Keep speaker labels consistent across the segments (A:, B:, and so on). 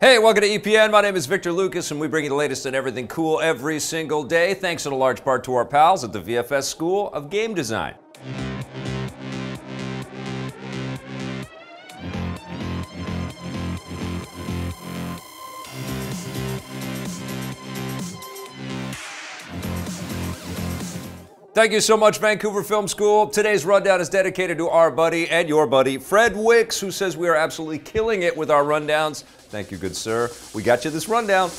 A: Hey, welcome to EPN. My name is Victor Lucas, and we bring you the latest on everything cool every single day, thanks in a large part to our pals at the VFS School of Game Design. Thank you so much, Vancouver Film School. Today's rundown is dedicated to our buddy and your buddy, Fred Wicks, who says we are absolutely killing it with our rundowns. Thank you, good sir. We got you this rundown.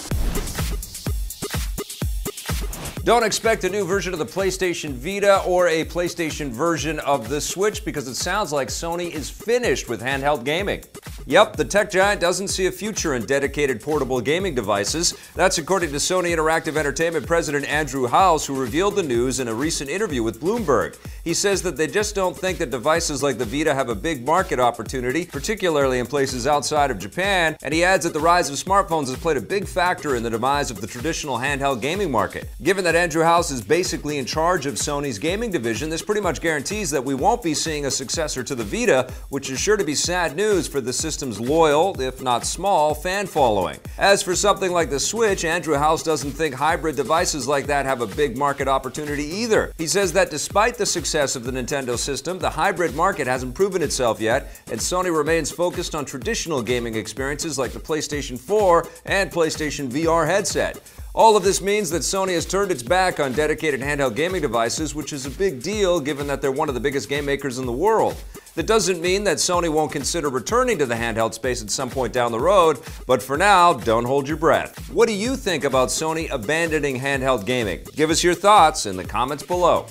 A: Don't expect a new version of the PlayStation Vita or a PlayStation version of the Switch because it sounds like Sony is finished with handheld gaming. Yep, the tech giant doesn't see a future in dedicated portable gaming devices. That's according to Sony Interactive Entertainment President Andrew House, who revealed the news in a recent interview with Bloomberg. He says that they just don't think that devices like the Vita have a big market opportunity, particularly in places outside of Japan, and he adds that the rise of smartphones has played a big factor in the demise of the traditional handheld gaming market. Given that Andrew House is basically in charge of Sony's gaming division, this pretty much guarantees that we won't be seeing a successor to the Vita, which is sure to be sad news for the system's loyal, if not small, fan following. As for something like the Switch, Andrew House doesn't think hybrid devices like that have a big market opportunity either. He says that despite the success of the Nintendo system, the hybrid market hasn't proven itself yet, and Sony remains focused on traditional gaming experiences like the PlayStation 4 and PlayStation VR headset. All of this means that Sony has turned its back on dedicated handheld gaming devices, which is a big deal given that they're one of the biggest game makers in the world. That doesn't mean that Sony won't consider returning to the handheld space at some point down the road, but for now, don't hold your breath. What do you think about Sony abandoning handheld gaming? Give us your thoughts in the comments below.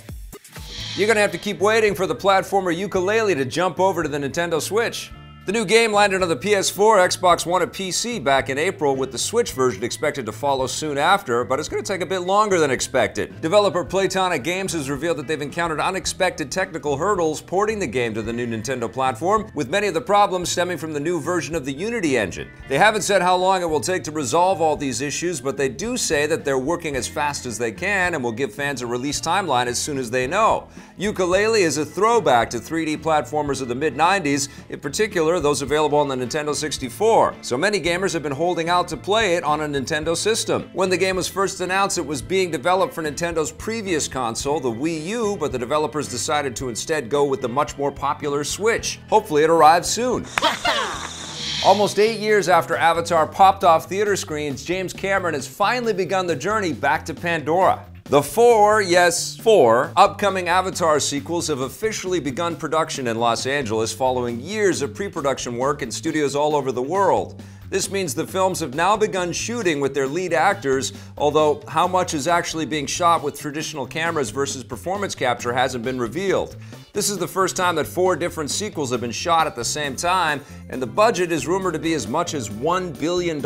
A: You're gonna have to keep waiting for the platformer Yooka-Laylee to jump over to the Nintendo Switch. The new game landed on the PS4, Xbox One, and PC back in April, with the Switch version expected to follow soon after, but it's going to take a bit longer than expected. Developer Playtonic Games has revealed that they've encountered unexpected technical hurdles porting the game to the new Nintendo platform, with many of the problems stemming from the new version of the Unity engine. They haven't said how long it will take to resolve all these issues, but they do say that they're working as fast as they can and will give fans a release timeline as soon as they know. Yooka-Laylee is a throwback to 3D platformers of the mid-90s, in particular those available on the Nintendo 64. So many gamers have been holding out to play it on a Nintendo system. When the game was first announced, it was being developed for Nintendo's previous console, the Wii U, but the developers decided to instead go with the much more popular Switch. Hopefully it arrives soon. Almost 8 years after Avatar popped off theater screens, James Cameron has finally begun the journey back to Pandora. The four upcoming Avatar sequels have officially begun production in Los Angeles following years of pre-production work in studios all over the world. This means the films have now begun shooting with their lead actors, although how much is actually being shot with traditional cameras versus performance capture hasn't been revealed. This is the first time that 4 different sequels have been shot at the same time, and the budget is rumored to be as much as $1 billion,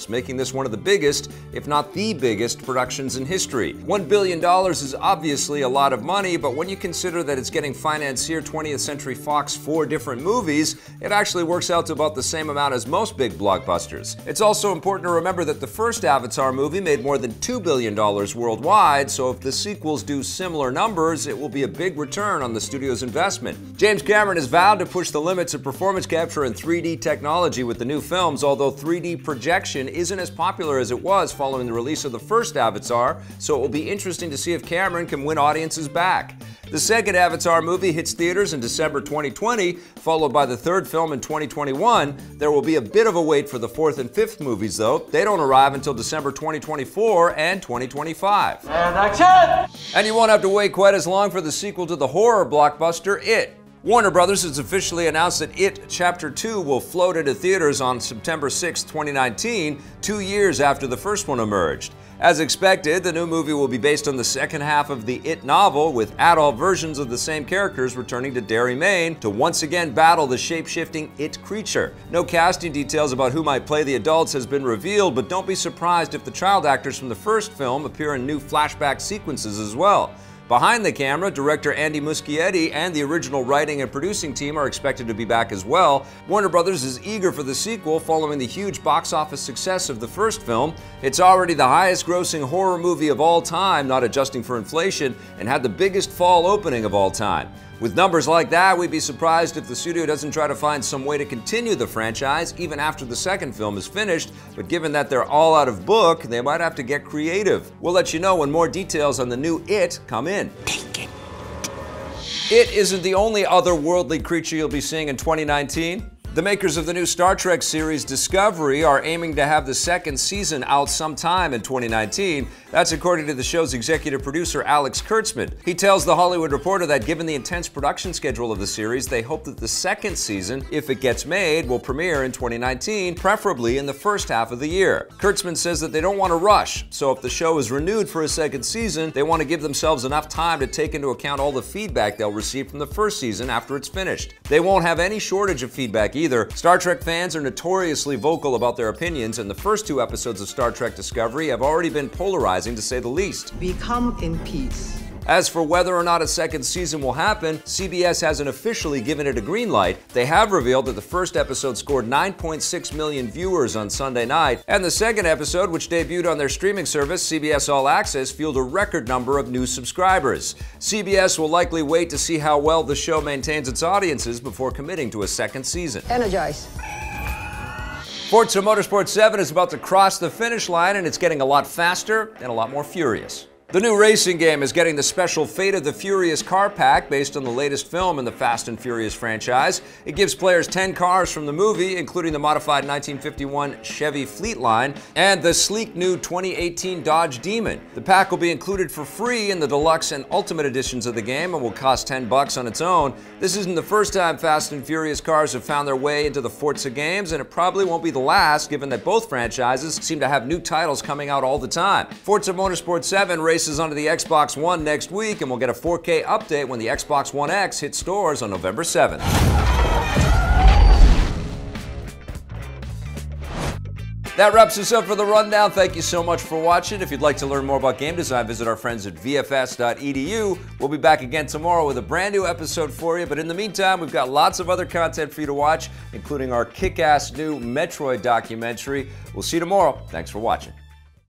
A: making this one of the biggest, if not the biggest, productions in history. $1 billion is obviously a lot of money, but when you consider that it's getting financier 20th Century Fox 4 different movies, it actually works out to about the same amount as most big blockbusters. It's also important to remember that the first Avatar movie made more than $2 billion worldwide, so if the sequels do similar numbers, it will be a big return on the studio's investment. James Cameron has vowed to push the limits of performance capture and 3D technology with the new films, although 3D projection isn't as popular as it was following the release of the first Avatar, so it will be interesting to see if Cameron can win audiences back. The second Avatar movie hits theaters in December 2020, followed by the third film in 2021. There will be a bit of a wait for the fourth and fifth movies, though. They don't arrive until December 2024 and 2025.
B: And action!
A: And you won't have to wait quite as long for the sequel to the horror blockbuster It. Warner Brothers has officially announced that It Chapter 2 will float into theaters on September 6, 2019, 2 years after the first one emerged. As expected, the new movie will be based on the second half of the It novel, with adult versions of the same characters returning to Derry, Maine to once again battle the shape-shifting It creature. No casting details about who might play the adults has been revealed, but don't be surprised if the child actors from the first film appear in new flashback sequences as well. Behind the camera, director Andy Muschietti and the original writing and producing team are expected to be back as well. Warner Brothers is eager for the sequel following the huge box office success of the first film. It's already the highest grossing horror movie of all time, not adjusting for inflation, and had the biggest fall opening of all time. With numbers like that, we'd be surprised if the studio doesn't try to find some way to continue the franchise even after the second film is finished, but given that they're all out of book, they might have to get creative. We'll let you know when more details on the new It come in. It isn't the only otherworldly creature you'll be seeing in 2019. The makers of the new Star Trek series Discovery are aiming to have the second season out sometime in 2019. That's according to the show's executive producer, Alex Kurtzman. He tells The Hollywood Reporter that given the intense production schedule of the series, they hope that the second season, if it gets made, will premiere in 2019, preferably in the first half of the year. Kurtzman says that they don't want to rush, so if the show is renewed for a second season, they want to give themselves enough time to take into account all the feedback they'll receive from the first season after it's finished. They won't have any shortage of feedback either. Star Trek fans are notoriously vocal about their opinions, and the first two episodes of Star Trek Discovery have already been polarizing, to say the least.
B: We come in peace.
A: As for whether or not a second season will happen, CBS hasn't officially given it a green light. They have revealed that the first episode scored 9.6 million viewers on Sunday night, and the second episode, which debuted on their streaming service, CBS All Access, fueled a record number of new subscribers. CBS will likely wait to see how well the show maintains its audiences before committing to a second season.
B: Energize.
A: Forza Motorsport 7 is about to cross the finish line, and it's getting a lot faster and a lot more furious. The new racing game is getting the special Fate of the Furious car pack based on the latest film in the Fast and Furious franchise. It gives players 10 cars from the movie, including the modified 1951 Chevy Fleetline and the sleek new 2018 Dodge Demon. The pack will be included for free in the deluxe and ultimate editions of the game and will cost $10 on its own. This isn't the first time Fast and Furious cars have found their way into the Forza games, and it probably won't be the last, given that both franchises seem to have new titles coming out all the time. Forza Motorsport 7 races onto the Xbox One next week, and we'll get a 4K update when the Xbox One X hits stores on November 7th. That wraps us up for the rundown. Thank you so much for watching. If you'd like to learn more about game design, visit our friends at vfs.edu. We'll be back again tomorrow with a brand new episode for you. But in the meantime, we've got lots of other content for you to watch, including our kick-ass new Metroid documentary. We'll see you tomorrow. Thanks for watching.